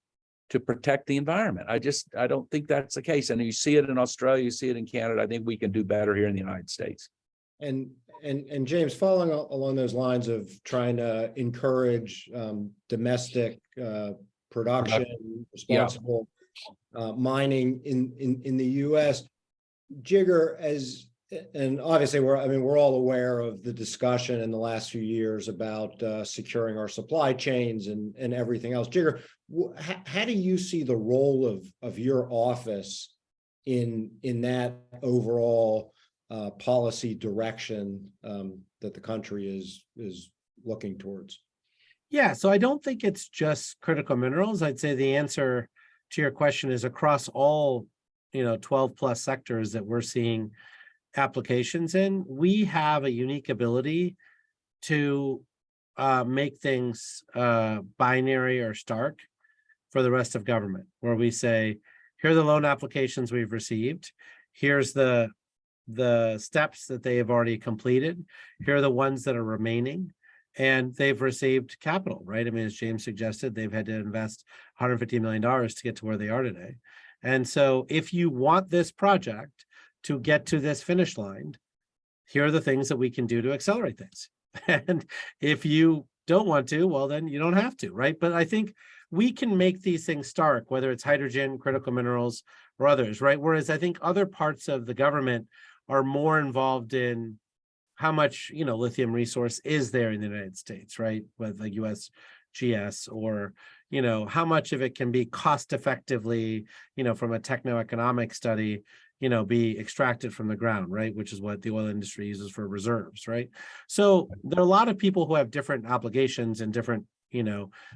to protect the environment. I don't think that's the case. And you see it in Australia, you see it in Canada. I think we can do better here in the United States. And James, following along those lines of trying to encourage domestic production, responsible mining in the U.S., Jigar, and obviously we're all aware of the discussion in the last few years about securing our supply chains and everything else. Jigar, how do you see the role of your office in that overall policy direction that the country is looking towards? Yeah, so I don't think it's just critical minerals. I'd say the answer to your question is across all 12 plus sectors that we're seeing applications in. We have a unique ability to make things binary or stark for the rest of government, where we say, here are the loan applications we've received, here's the steps that they have already completed, here are the ones that are remaining, and they've received capital, right? I mean, as James suggested, they've had to invest $150 million to get to where they are today. And so if you want this project to get to this finish line, here are the things that we can do to accelerate things. And if you don't want to, well, then you don't have to, right? But I think we can make these things stark, whether it's hydrogen, critical minerals, or others, right? Whereas I think other parts of the government are more involved in how much, lithium resource is there in the United States, right? With the USGS, or, how much of it can be cost effectively, from a techno-economic study, be extracted from the ground, right? Which is what the oil industry uses for reserves, right? So there are a lot of people who have different obligations and different,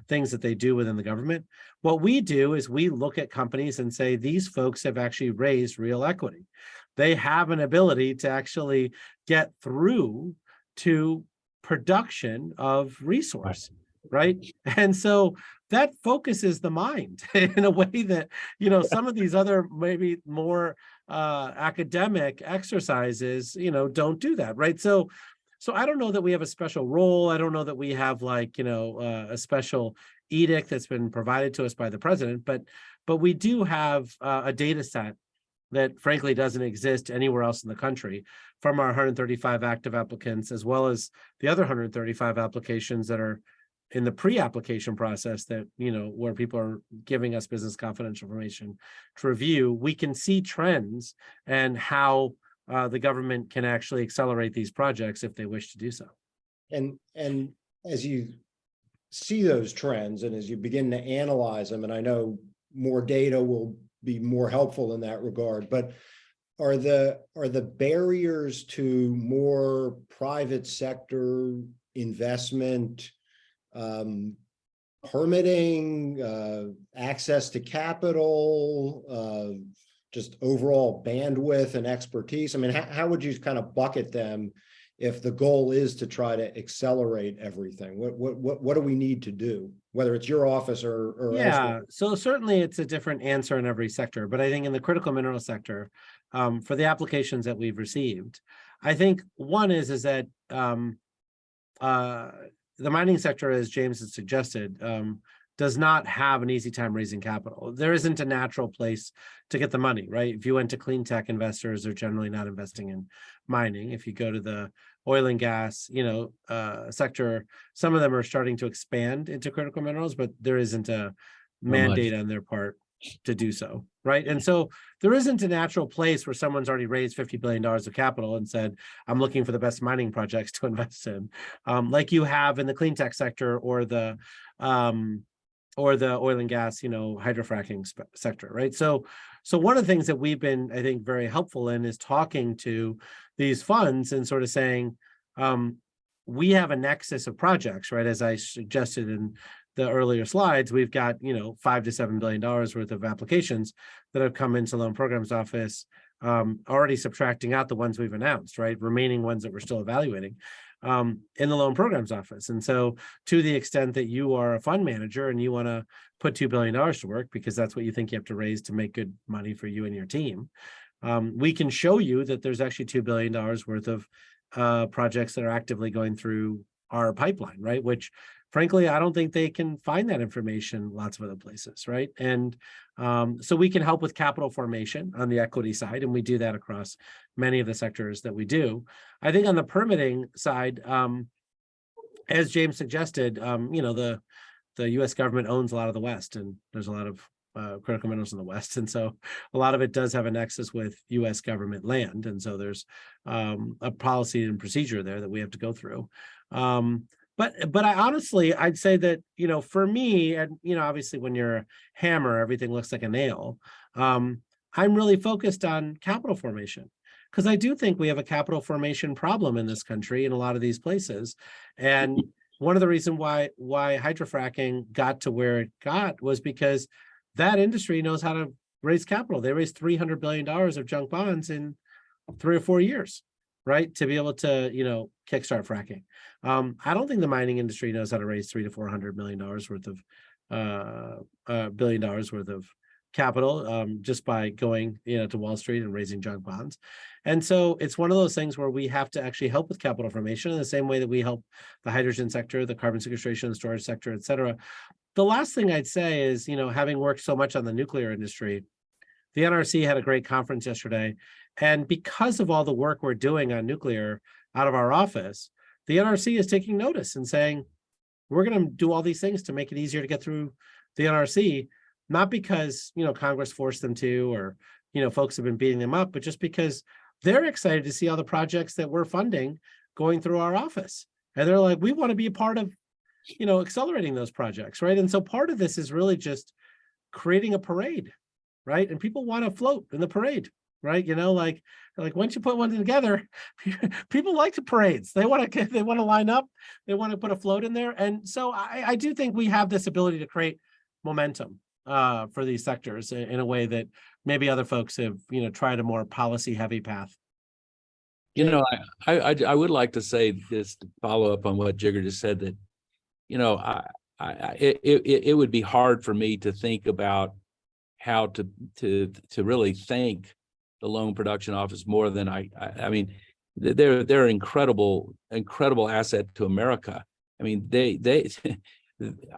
things that they do within the government. What we do is we look at companies and say, these folks have actually raised real equity. They have an ability to actually get through to production of resource, right? And so that focuses the mind in a way that, some of these other maybe more academic exercises, don't do that, right? So I don't know that we have a special role. I don't know that we have a special edict that's been provided to us by the president, but we do have a data set that frankly doesn't exist anywhere else in the country from our 135 active applicants, as well as the other 135 applications that are in the pre-application process that, where people are giving us business confidential information to review. We can see trends and how the government can actually accelerate these projects if they wish to do so. And as you see those trends and as you begin to analyze them, and I know more data will be more helpful in that regard, but are the barriers to more private sector investment, permitting, access to capital, just overall bandwidth and expertise? I mean, how would you kind of bucket them if the goal is to try to accelerate everything? What do we need to do, whether it's your office or elsewhere? So certainly it's a different answer in every sector, but I think in the critical mineral sector, for the applications that we've received, I think one is that the mining sector, as James has suggested, does not have an easy time raising capital. There isn't a natural place to get the money, right? If you went to clean tech investors, they're generally not investing in mining. If you go to the oil and gas, sector, some of them are starting to expand into critical minerals, but there isn't a mandate on their part to do so, right? And so there isn't a natural place where someone's already raised $50 billion of capital and said, I'm looking for the best mining projects to invest in, like you have in the clean tech sector or the oil and gas, hydrofracking sector, right? So one of the things that we've been, I think, very helpful in is talking to these funds and sort of saying, we have a nexus of projects, right? As I suggested in the earlier slides, we've got, $5 to $7 billion worth of applications that have come into Loan Programs Office, already subtracting out the ones we've announced, right? Remaining ones that we're still evaluating in the Loan Programs Office. And so to the extent that you are a fund manager and you want to put $2 billion to work because that's what you think you have to raise to make good money for you and your team, we can show you that there's actually $2 billion worth of projects that are actively going through our pipeline, right? Which frankly, I don't think they can find that information lots of other places, right? And so we can help with capital formation on the equity side, and we do that across many of the sectors that we do. I think on the permitting side, as James suggested, the U.S. government owns a lot of the West, and there's a lot of critical minerals in the West. And so a lot of it does have a nexus with U.S. government land. And so there's a policy and procedure there that we have to go through. But I honestly, I'd say that, for me, and, obviously when you're a hammer, everything looks like a nail. I'm really focused on capital formation because I do think we have a capital formation problem in this country in a lot of these places. And one of the reasons why hydrofracking got to where it got was because that industry knows how to raise capital. They raised $300 billion of junk bonds in 3 or 4 years, right? To be able to, kickstart fracking. I don't think the mining industry knows how to raise $300 to $400 million worth of $billion worth of capital just by going, to Wall Street and raising junk bonds. And so it's one of those things where we have to actually help with capital formation in the same way that we help the hydrogen sector, the carbon sequestration and storage sector, et cetera. The last thing I'd say is, having worked so much on the nuclear industry, the NRC had a great conference yesterday. And because of all the work we're doing on nuclear out of our office, the NRC is taking notice and saying, we're going to do all these things to make it easier to get through the NRC, not because, Congress forced them to, or, folks have been beating them up, but just because they're excited to see all the projects that we're funding going through our office. And they're like, we want to be a part of, accelerating those projects, right? And so part of this is really just creating a parade, right? And people want to float in the parade. right? Like once you put one together, people like the parades. They want to line up. They want to put a float in there. And so I do think we have this ability to create momentum for these sectors in a way that maybe other folks have, tried a more policy heavy path. I would like to say this to follow up on what Jigar just said, that, it would be hard for me to think about how to really thank the Loan Production Office more than I mean, they're an incredible asset to America. I mean, they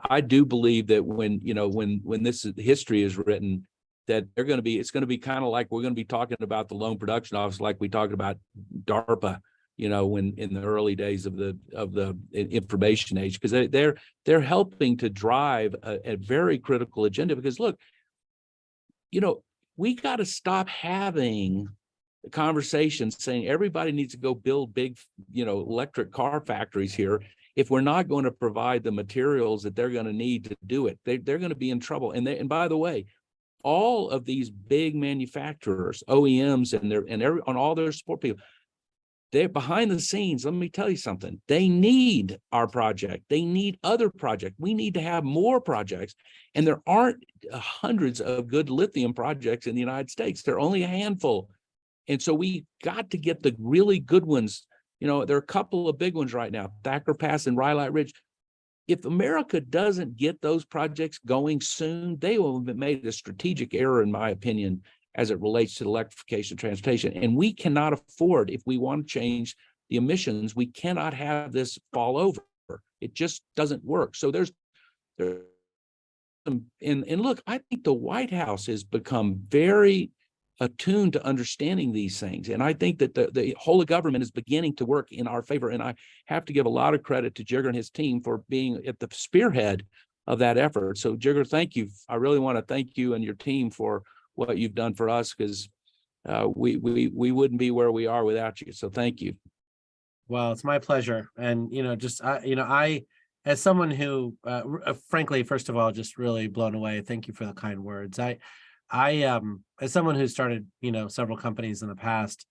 I do believe that when this history is written, that it's going to be kind of like we're going to be talking about the Loan Production Office like we talked about DARPA, when in the early days of the information age, because they're helping to drive a very critical agenda. Because look, we got to stop having the conversation saying everybody needs to go build big, electric car factories here if we're not going to provide the materials that they're going to need to do it. They're going to be in trouble. And by the way, all of these big manufacturers, OEMs, on all their support people, they're behind the scenes. Let me tell you something. They need our project. They need other projects. We need to have more projects. And there aren't hundreds of good lithium projects in the United States. There are only a handful. And so we got to get the really good ones. There are a couple of big ones right now, Thacker Pass and Rhyolite Ridge. If America doesn't get those projects going soon, they will have made a strategic error, in my opinion, as it relates to electrification of transportation. And we cannot afford, if we want to change the emissions, we cannot have this fall over. It just doesn't work. So and look, I think the White House has become very attuned to understanding these things. And I think that the whole of government is beginning to work in our favor. And I have to give a lot of credit to Jigar and his team for being at the spearhead of that effort. So Jigar, thank you. I really want to thank you and your team for what you've done for us, because we wouldn't be where we are without you. So thank you. Well, it's my pleasure. And, I, as someone who, frankly, first of all, just really blown away. Thank you for the kind words. I as someone who started, several companies in the past,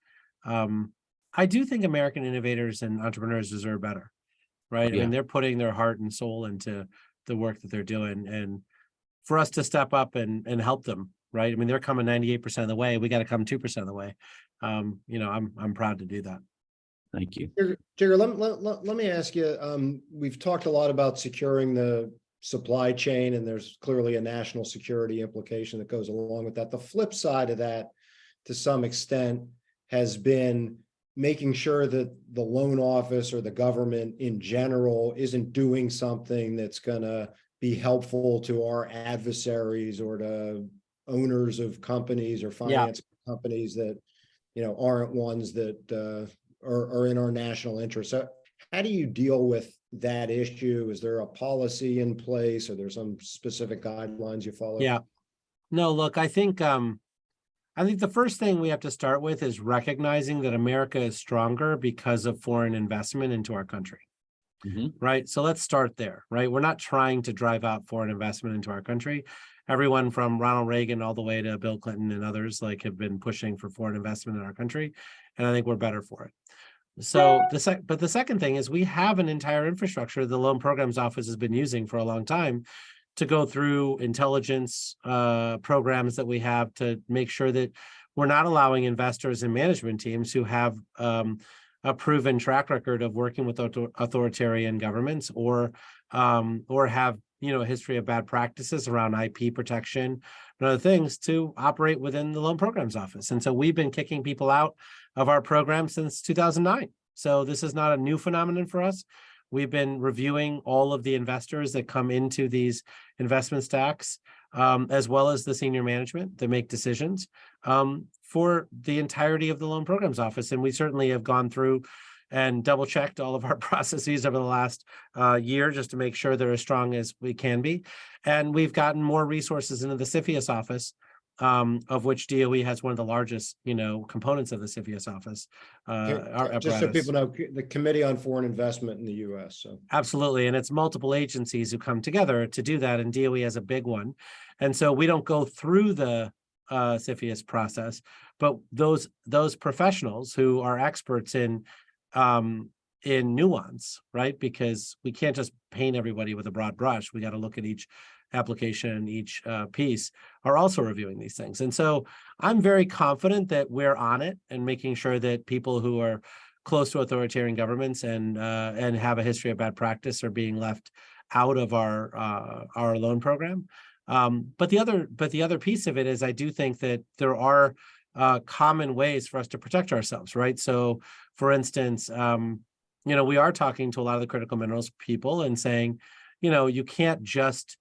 I do think American innovators and entrepreneurs deserve better, right? Yeah. I mean, they're putting their heart and soul into the work that they're doing, and for us to step up and help them, right? I mean, they're coming 98% of the way. We got to come 2% of the way. I'm proud to do that. Thank you. Jigar, let me ask you, we've talked a lot about securing the supply chain, and there's clearly a national security implication that goes along with that. The flip side of that, to some extent, has been making sure that the loan office or the government in general isn't doing something that's going to be helpful to our adversaries or to owners of companies or finance companies that, aren't ones that are in our national interest. So how do you deal with that issue? Is there a policy in place? Or there some specific guidelines you follow? Yeah. No, look, I think the first thing we have to start with is recognizing that America is stronger because of foreign investment into our country. Mm-hmm. Right. So let's start there, right? We're not trying to drive out foreign investment into our country. Everyone from Ronald Reagan all the way to Bill Clinton and others have been pushing for foreign investment in our country. And I think we're better for it. So the second thing is we have an entire infrastructure the Loan Programs Office has been using for a long time to go through intelligence programs that we have to make sure that we're not allowing investors and management teams who have a proven track record of working with authoritarian governments or have a history of bad practices around IP protection and other things to operate within the Loan Programs Office. And so we've been kicking people out of our program since 2009. So this is not a new phenomenon for us. We've been reviewing all of the investors that come into these investment stacks, as well as the senior management that make decisions for the entirety of the Loan Programs Office. And we certainly have gone through and double checked all of our processes over the last year just to make sure they're as strong as we can be. And we've gotten more resources into the CFIUS office, of which DOE has one of the largest, components of the CFIUS office. Just so people know, the Committee on Foreign Investment in the U.S. So absolutely, and it's multiple agencies who come together to do that, and DOE has a big one. And so we don't go through the CFIUS process, but those professionals who are experts in nuance, right? Because we can't just paint everybody with a broad brush. We got to look at each application, each piece, are also reviewing these things. And so I'm very confident that we're on it and making sure that people who are close to authoritarian governments and have a history of bad practice are being left out of our loan program. But the other piece of it is I do think that there are common ways for us to protect ourselves, right? So, for instance, we are talking to a lot of the critical minerals people and saying, you can't just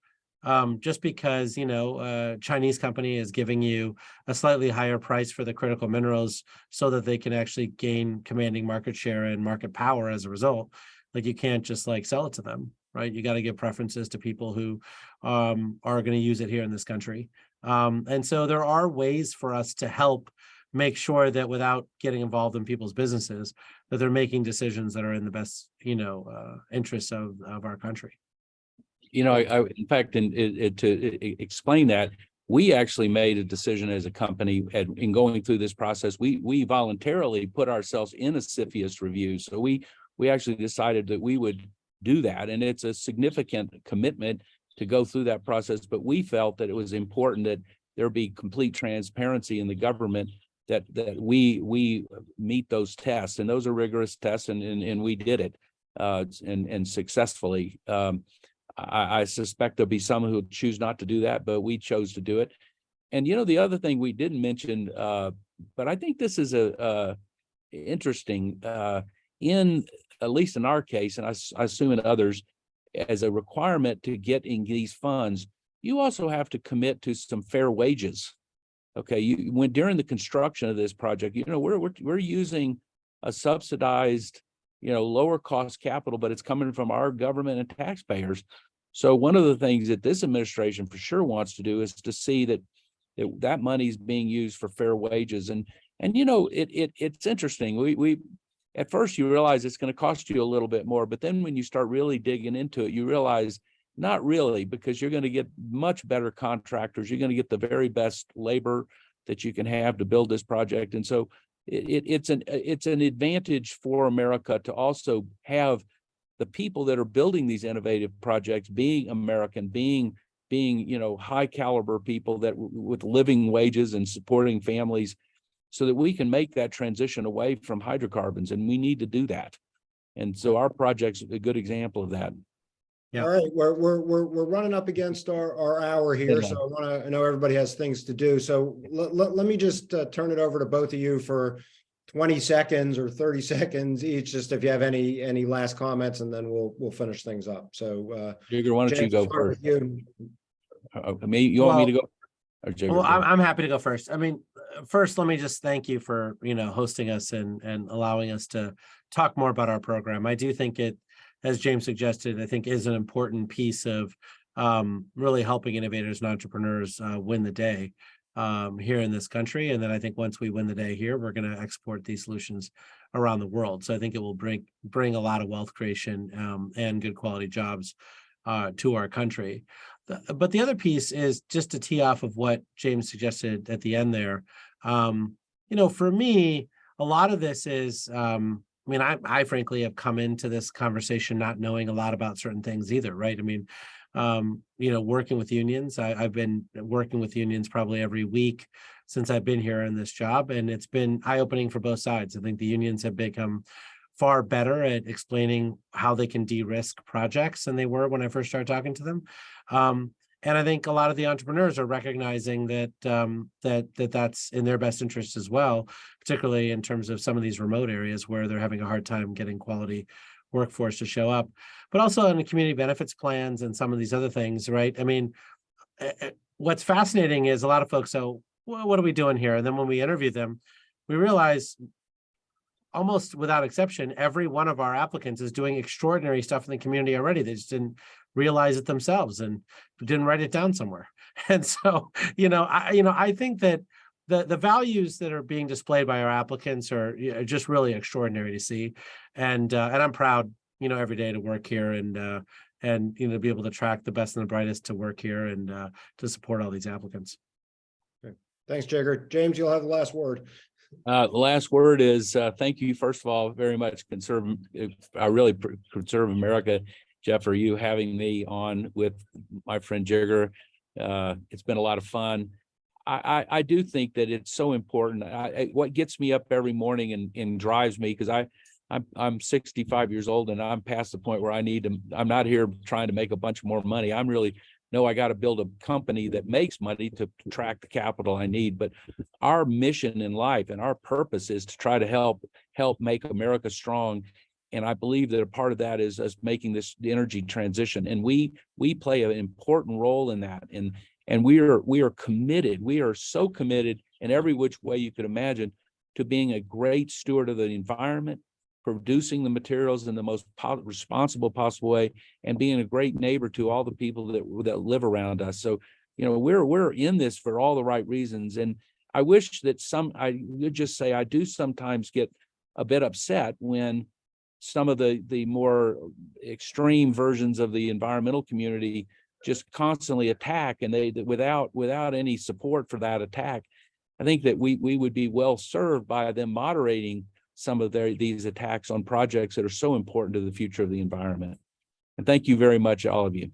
because Chinese company is giving you a slightly higher price for the critical minerals so that they can actually gain commanding market share and market power as a result. Like, you can't just sell it to them, right? You got to give preferences to people who are going to use it here in this country. And so there are ways for us to help make sure that without getting involved in people's businesses, that they're making decisions that are in the best, interests of our country. In fact, to explain that, we actually made a decision as a company in going through this process. We voluntarily put ourselves in a CFIUS review. So we actually decided that we would do that. And it's a significant commitment to go through that process. But we felt that it was important that there be complete transparency in the government, that we meet those tests. And those are rigorous tests, and we did it and successfully. I suspect there'll be some who choose not to do that, but we chose to do it. And the other thing we didn't mention, but I think this is interesting, in at least in our case, and I assume in others, as a requirement to get in these funds, you also have to commit to some fair wages. Okay, when during the construction of this project, we're using a subsidized, lower cost capital, but it's coming from our government and taxpayers. So one of the things that this administration for sure wants to do is to see that money is being used for fair wages. And it's interesting. We at first you realize it's going to cost you a little bit more, but then when you start really digging into it, you realize not really, because you're going to get much better contractors. You're going to get the very best labor that you can have to build this project. And so it's an advantage for America to also have the people that are building these innovative projects being American, being high caliber people that with living wages and supporting families, so that we can make that transition away from hydrocarbons. And we need to do that. And so our project's a good example of that. Yeah. All right, we're running up against our hour here, Yeah. so I know everybody has things to do. So let me just turn it over to both of you for 20 seconds or 30 seconds each, just if you have any last comments, and then we'll finish things up. So Jigar, why don't James, you go start first? with you. Want me to go? Or Jigar, Well, go? I'm happy to go first. I mean, first, let me just thank you for, hosting us and allowing us to talk more about our program. I do think it, as James suggested, I think is an important piece of really helping innovators and entrepreneurs win the day here in this country. And then I think once we win the day here, we're going to export these solutions around the world. So I think it will bring a lot of wealth creation and good quality jobs to our country. But the other piece is just to tee off of what James suggested at the end there. For me, a lot of this is, I frankly have come into this conversation not knowing a lot about certain things either, right? I mean, working with unions, I've been working with unions probably every week since I've been here in this job, and it's been eye-opening for both sides. I think the unions have become far better at explaining how they can de-risk projects than they were when I first started talking to them. And I think a lot of the entrepreneurs are recognizing that that's in their best interest as well, particularly in terms of some of these remote areas where they're having a hard time getting quality workforce to show up, but also in the community benefits plans and some of these other things, right? I mean, what's fascinating is a lot of folks, so well, what are we doing here? And then when we interview them, we realize almost without exception, every one of our applicants is doing extraordinary stuff in the community already. They just didn't realize it themselves and didn't write it down somewhere. And so, I think that the values that are being displayed by our applicants are just really extraordinary to see. And I'm proud, every day to work here and be able to attract the best and the brightest to work here and to support all these applicants. Thanks, Jigar. James, you'll have the last word. The last word is thank you, first of all, very much. I really Conserve America, Jeff, for you having me on with my friend Jigar. It's been a lot of fun. I do think that it's so important. What gets me up every morning and drives me, because I'm 65 years old and I'm past the point where I'm not here trying to make a bunch more money. I'm really, no, I got to build a company that makes money to attract the capital I need. But our mission in life and our purpose is to try to help make America strong. And I believe that a part of that is us making this energy transition. And we play an important role in that. And we are committed. We are so committed in every which way you could imagine to being a great steward of the environment, producing the materials in the most responsible possible way, and being a great neighbor to all the people that live around us. So, we're in this for all the right reasons. And I wish that I would just say I do sometimes get a bit upset when some of the more extreme versions of the environmental community just constantly attack, and they without any support for that attack. I think that we would be well served by them moderating some of these attacks on projects that are so important to the future of the environment. And thank you very much, all of you.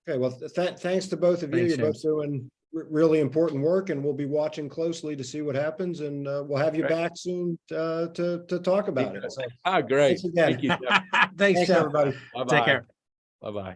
Okay, well, thanks to both of you. Thanks, You're both doing really important work, and we'll be watching closely to see what happens. And we'll have you back soon to talk about it. So, Great. thanks again. Thank you, Jeff. Thanks, Jeff. everybody. Bye-bye. Take care. Bye-bye.